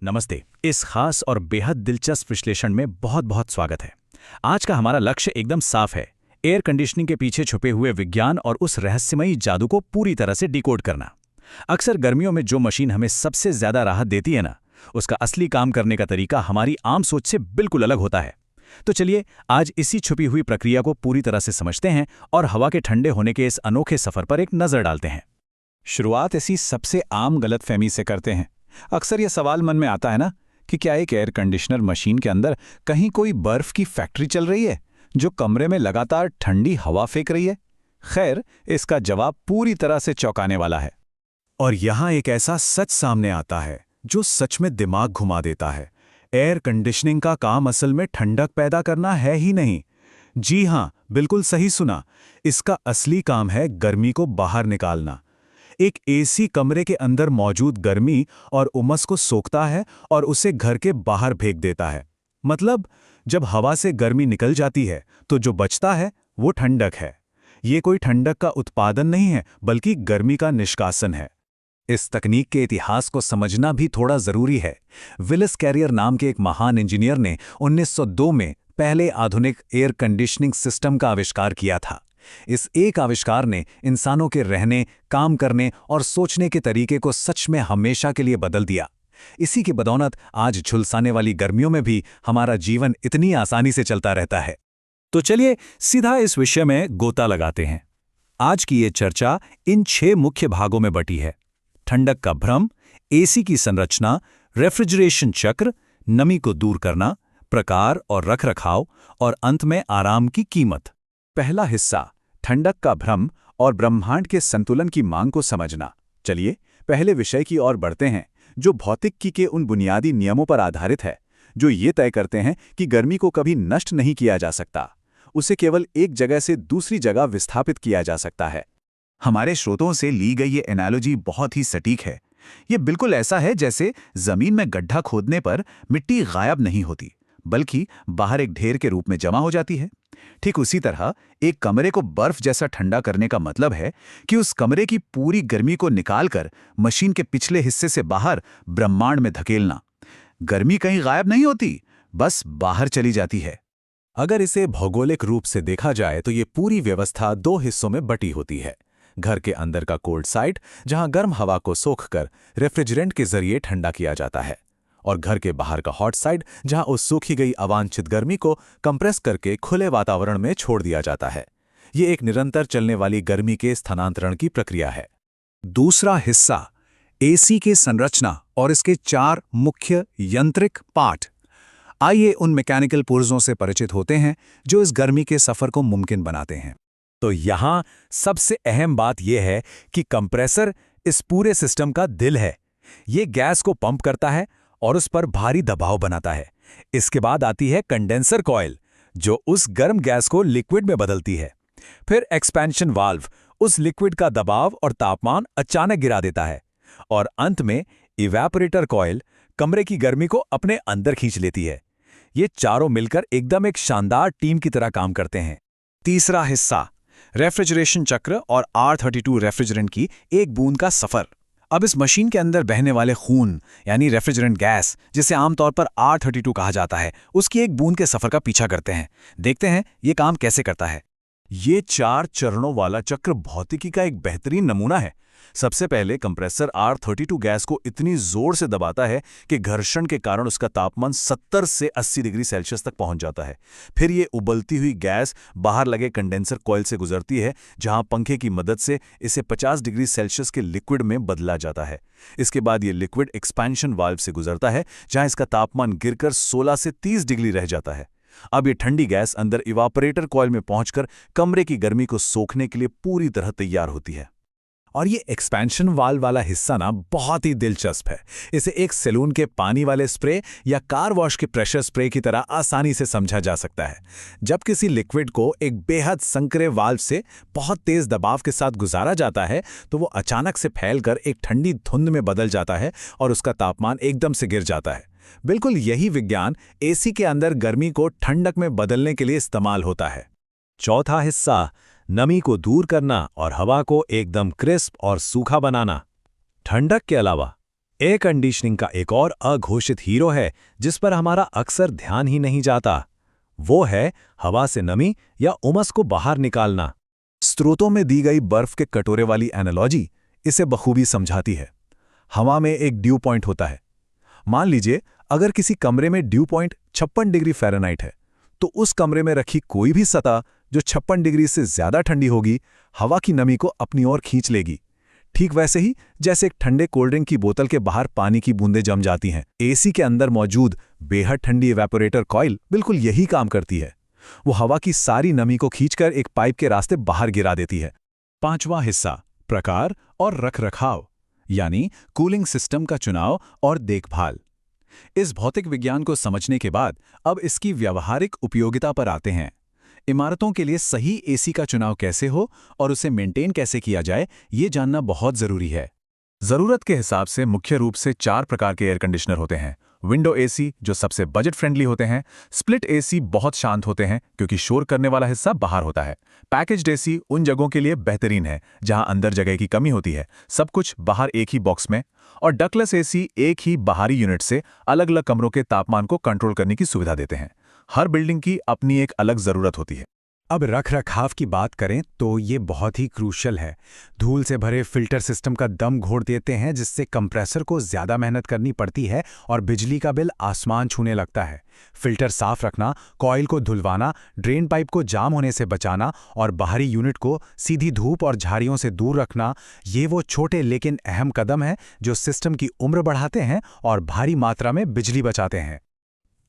नमस्ते। इस खास और बेहद दिलचस्प विश्लेषण में बहुत बहुत स्वागत है। आज का हमारा लक्ष्य एकदम साफ है, एयर कंडीशनिंग के पीछे छुपे हुए विज्ञान और उस रहस्यमयी जादू को पूरी तरह से डिकोड करना। अक्सर गर्मियों में जो मशीन हमें सबसे ज्यादा राहत देती है ना, उसका असली काम करने का तरीका हमारी आम सोच से बिल्कुल अलग होता है। तो चलिए आज इसी छुपी हुई प्रक्रिया को पूरी तरह से समझते हैं और हवा के ठंडे होने के इस अनोखे सफर पर एक नजर डालते हैं। शुरुआत ऐसी सबसे आम गलतफहमी से करते हैं। अक्सर यह सवाल मन में आता है ना कि क्या एक एयर कंडीशनर मशीन के अंदर कहीं कोई बर्फ की फैक्ट्री चल रही है जो कमरे में लगातार ठंडी हवा फेंक रही है। खैर, इसका जवाब पूरी तरह से चौंकाने वाला है। और यहाँ एक ऐसा सच सामने आता है जो सच में दिमाग घुमा देता है। एयर कंडीशनिंग का काम असल में ठंडक पैदा करना है ही नहीं। जी हाँ, बिल्कुल सही सुना। इसका असली काम है गर्मी को बाहर निकालना। एक एसी कमरे के अंदर मौजूद गर्मी और उमस को सोखता है और उसे घर के बाहर फेंक देता है। मतलब जब हवा से गर्मी निकल जाती है तो जो बचता है वो ठंडक है। ये कोई ठंडक का उत्पादन नहीं है, बल्कि गर्मी का निष्कासन है। इस तकनीक के इतिहास को समझना भी थोड़ा जरूरी है। विलिस कैरियर नाम के एक महान इंजीनियर ने 1902 में पहले आधुनिक एयर कंडीशनिंग सिस्टम का आविष्कार किया था। इस एक आविष्कार ने इंसानों के रहने, काम करने और सोचने के तरीके को सच में हमेशा के लिए बदल दिया। इसी की बदौलत आज झुलसाने वाली गर्मियों में भी हमारा जीवन इतनी आसानी से चलता रहता है। तो चलिए सीधा इस विषय में गोता लगाते हैं। आज की ये चर्चा इन 6 मुख्य भागों में बटी है: ठंडक का भ्रम, एसी की संरचना, रेफ्रिजरेशन चक्र, नमी को दूर करना, प्रकार और रखरखाव, और अंत में आराम की कीमत। पहला हिस्सा, ठंडक का भ्रम और ब्रह्मांड के संतुलन की मांग को समझना। चलिए पहले विषय की ओर बढ़ते हैं, जो भौतिकी के उन बुनियादी नियमों पर आधारित है जो ये तय करते हैं कि गर्मी को कभी नष्ट नहीं किया जा सकता, उसे केवल एक जगह से दूसरी जगह विस्थापित किया जा सकता है। हमारे स्रोतों से ली गई ये एनालॉजी बहुत ही सटीक है। ये बिल्कुल ऐसा है जैसे जमीन में गड्ढा खोदने पर मिट्टी गायब नहीं होती, बल्कि बाहर एक ढेर के रूप में जमा हो जाती है। ठीक उसी तरह एक कमरे को बर्फ जैसा ठंडा करने का मतलब है कि उस कमरे की पूरी गर्मी को निकालकर मशीन के पिछले हिस्से से बाहर ब्रह्मांड में धकेलना। गर्मी कहीं गायब नहीं होती, बस बाहर चली जाती है। अगर इसे भौगोलिक रूप से देखा जाए तो ये पूरी व्यवस्था 2 हिस्सों में बटी होती है। घर के अंदर का कोल्ड साइड, जहां गर्म हवा को सोखकर रेफ्रिजरेंट के जरिए ठंडा किया जाता है, और घर के बाहर का हॉट साइड, जहां उस सूखी गई अवांछित गर्मी को कंप्रेस करके खुले वातावरण में छोड़ दिया जाता है। ये एक निरंतर चलने वाली गर्मी के स्थानांतरण की प्रक्रिया है। दूसरा हिस्सा, एसी की संरचना और इसके 4 मुख्य यांत्रिक पार्ट। आइए उन मैकेनिकल पुर्जों से परिचित होते हैं जो इस गर्मी के सफर को मुमकिन बनाते हैं। तो यहाँ सबसे अहम बात यह है कि कंप्रेसर इस पूरे सिस्टम का दिल है। ये गैस को पंप करता है और उस पर भारी दबाव बनाता है। इसके बाद आती है कंडेंसर कॉइल, जो उस गर्म गैस को लिक्विड में बदलती है। फिर एक्सपेंशन वाल्व उस लिक्विड का दबाव और तापमान अचानक गिरा देता है। और अंत में इवेपोरेटर कॉइल कमरे की गर्मी को अपने अंदर खींच लेती है। ये चारों मिलकर एकदम एक शानदार टीम की तरह काम करते हैं। तीसरा हिस्सा, रेफ्रिजरेशन चक्र और R32 रेफ्रिजरेंट की एक बूंद का सफर। अब इस मशीन के अंदर बहने वाले खून यानी रेफ्रिजरेंट गैस, जिसे आमतौर पर R32 कहा जाता है, उसकी एक बूंद के सफर का पीछा करते हैं। देखते हैं ये काम कैसे करता है। ये 4 चरणों वाला चक्र भौतिकी का एक बेहतरीन नमूना है। सबसे पहले कंप्रेसर R32 गैस को इतनी जोर से दबाता है कि घर्षण के कारण उसका तापमान 70 से 80 डिग्री सेल्सियस तक पहुंच जाता है। फिर ये उबलती हुई गैस बाहर लगे कंडेंसर कॉइल से गुजरती है, जहां पंखे की मदद से इसे 50 डिग्री सेल्सियस के लिक्विड में बदला जाता है। इसके बाद ये लिक्विड एक्सपेंशन वाल्व से गुजरता है, जहां इसका तापमान गिरकर 16 से 30 डिग्री रह जाता है। अब ये ठंडी गैस अंदर इवापोरेटर कॉइल में पहुंचकर कमरे की गर्मी को सोखने के लिए पूरी तरह तैयार होती है। और ये एक्सपेंशन वाल्व वाला हिस्सा ना बहुत ही दिलचस्प है। इसे एक सैलून के पानी वाले स्प्रे या कार वॉश के प्रेशर स्प्रे की तरह आसानी से समझा जा सकता है। जब किसी लिक्विड को एक बेहद संकरे वाल्व से बहुत तेज दबाव के साथ गुजारा जाता है तो वो अचानक से फैलकर एक ठंडी धुंध में बदल जाता है और उसका तापमान एकदम से गिर जाता है। बिल्कुल यही विज्ञान एसी के अंदर गर्मी को ठंडक में बदलने के लिए इस्तेमाल होता है। चौथा हिस्सा, नमी को दूर करना और हवा को एकदम क्रिस्प और सूखा बनाना। ठंडक के अलावा एयर कंडीशनिंग का एक और अघोषित हीरो है जिस पर हमारा अक्सर ध्यान ही नहीं जाता। वो है हवा से नमी या उमस को बाहर निकालना। स्रोतों में दी गई बर्फ के कटोरे वाली एनालॉजी इसे बखूबी समझाती है। हवा में एक ड्यू पॉइंट होता है। मान लीजिए अगर किसी कमरे में ड्यू पॉइंट 56 डिग्री फ़ारेनहाइट है, तो उस कमरे में रखी कोई भी सतह जो 56 डिग्री से ज्यादा ठंडी होगी, हवा की नमी को अपनी ओर खींच लेगी। ठीक वैसे ही जैसे एक ठंडे कोल्ड ड्रिंक की बोतल के बाहर पानी की बूंदें जम जाती हैं, एसी के अंदर मौजूद बेहद ठंडी इवेपोरेटर कॉइल बिल्कुल यही काम करती है। वो हवा की सारी नमी को खींचकर एक पाइप के रास्ते बाहर गिरा देती है। 5वां हिस्सा, प्रकार और रखरखाव, यानी कूलिंग सिस्टम का चुनाव और देखभाल। इस भौतिक विज्ञान को समझने के बाद अब इसकी व्यावहारिक उपयोगिता पर आते हैं। इमारतों के लिए सही एसी का चुनाव कैसे हो और उसे मेंटेन कैसे किया जाए, ये जानना बहुत जरूरी है। जरूरत के हिसाब से मुख्य रूप से 4 प्रकार के एयर कंडीशनर होते हैं। विंडो एसी जो सबसे बजट फ्रेंडली होते हैं, स्प्लिट एसी बहुत शांत होते हैं क्योंकि शोर करने वाला हिस्सा बाहर होता है, पैकेज्ड एसी उन जगहों के लिए बेहतरीन है जहां अंदर जगह की कमी होती है, सब कुछ बाहर एक ही बॉक्स में, और डक्टलेस एसी एक ही बाहरी यूनिट से अलग अलग कमरों के तापमान को कंट्रोल करने की सुविधा देते हैं। हर बिल्डिंग की अपनी एक अलग जरूरत होती है। अब रखरखाव की बात करें तो ये बहुत ही क्रूशियल है। धूल से भरे फिल्टर सिस्टम का दम घोट देते हैं जिससे कंप्रेसर को ज़्यादा मेहनत करनी पड़ती है और बिजली का बिल आसमान छूने लगता है। फिल्टर साफ रखना, कॉइल को धुलवाना, ड्रेन पाइप को जाम होने से बचाना और बाहरी यूनिट को सीधी धूप और झाड़ियों से दूर रखना, ये वो छोटे लेकिन अहम कदम हैं जो सिस्टम की उम्र बढ़ाते हैं और भारी मात्रा में बिजली बचाते हैं।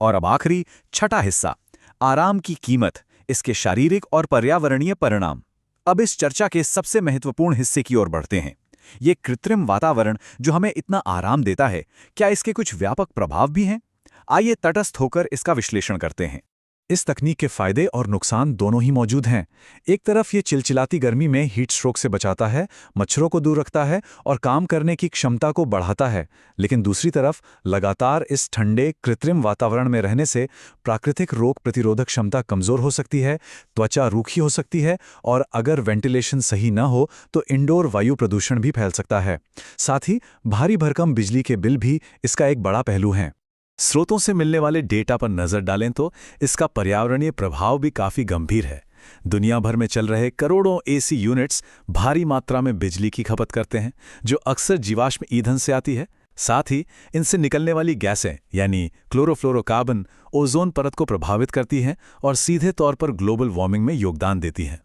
और अब आखिरी, छठा हिस्सा, आराम की कीमत, इसके शारीरिक और पर्यावरणीय परिणाम। अब इस चर्चा के सबसे महत्वपूर्ण हिस्से की ओर बढ़ते हैं। ये कृत्रिम वातावरण जो हमें इतना आराम देता है, क्या इसके कुछ व्यापक प्रभाव भी हैं? आइए तटस्थ होकर इसका विश्लेषण करते हैं। इस तकनीक के फायदे और नुकसान दोनों ही मौजूद हैं। एक तरफ ये चिलचिलाती गर्मी में हीट स्ट्रोक से बचाता है, मच्छरों को दूर रखता है और काम करने की क्षमता को बढ़ाता है, लेकिन दूसरी तरफ लगातार इस ठंडे कृत्रिम वातावरण में रहने से प्राकृतिक रोग प्रतिरोधक क्षमता कमज़ोर हो सकती है, त्वचा रूखी हो सकती है और अगर वेंटिलेशन सही न हो तो इंडोर वायु प्रदूषण भी फैल सकता है। साथ ही भारी भरकम बिजली के बिल भी इसका एक बड़ा पहलू हैं। स्रोतों से मिलने वाले डेटा पर नजर डालें तो इसका पर्यावरणीय प्रभाव भी काफी गंभीर है। दुनिया भर में चल रहे करोड़ों एसी यूनिट्स भारी मात्रा में बिजली की खपत करते हैं, जो अक्सर जीवाश्म ईंधन से आती है। साथ ही इनसे निकलने वाली गैसें यानी क्लोरोफ्लोरोकार्बन ओजोन परत को प्रभावित करती हैं और सीधे तौर पर ग्लोबल वार्मिंग में योगदान देती हैं।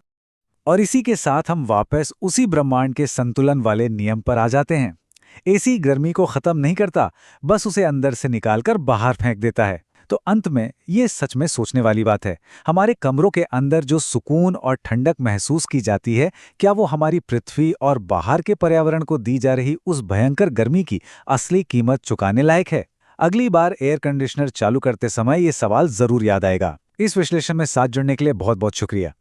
और इसी के साथ हम वापस उसी ब्रह्मांड के संतुलन वाले नियम पर आ जाते हैं। एसी गर्मी को खत्म नहीं करता, बस उसे अंदर से निकालकर बाहर फेंक देता है। तो अंत में ये सच में सोचने वाली बात है, हमारे कमरों के अंदर जो सुकून और ठंडक महसूस की जाती है, क्या वो हमारी पृथ्वी और बाहर के पर्यावरण को दी जा रही उस भयंकर गर्मी की असली कीमत चुकाने लायक है? अगली बार एयर कंडीशनर चालू करते समय ये सवाल जरूर याद आएगा। इस विश्लेषण में साथ जुड़ने के लिए बहुत बहुत शुक्रिया।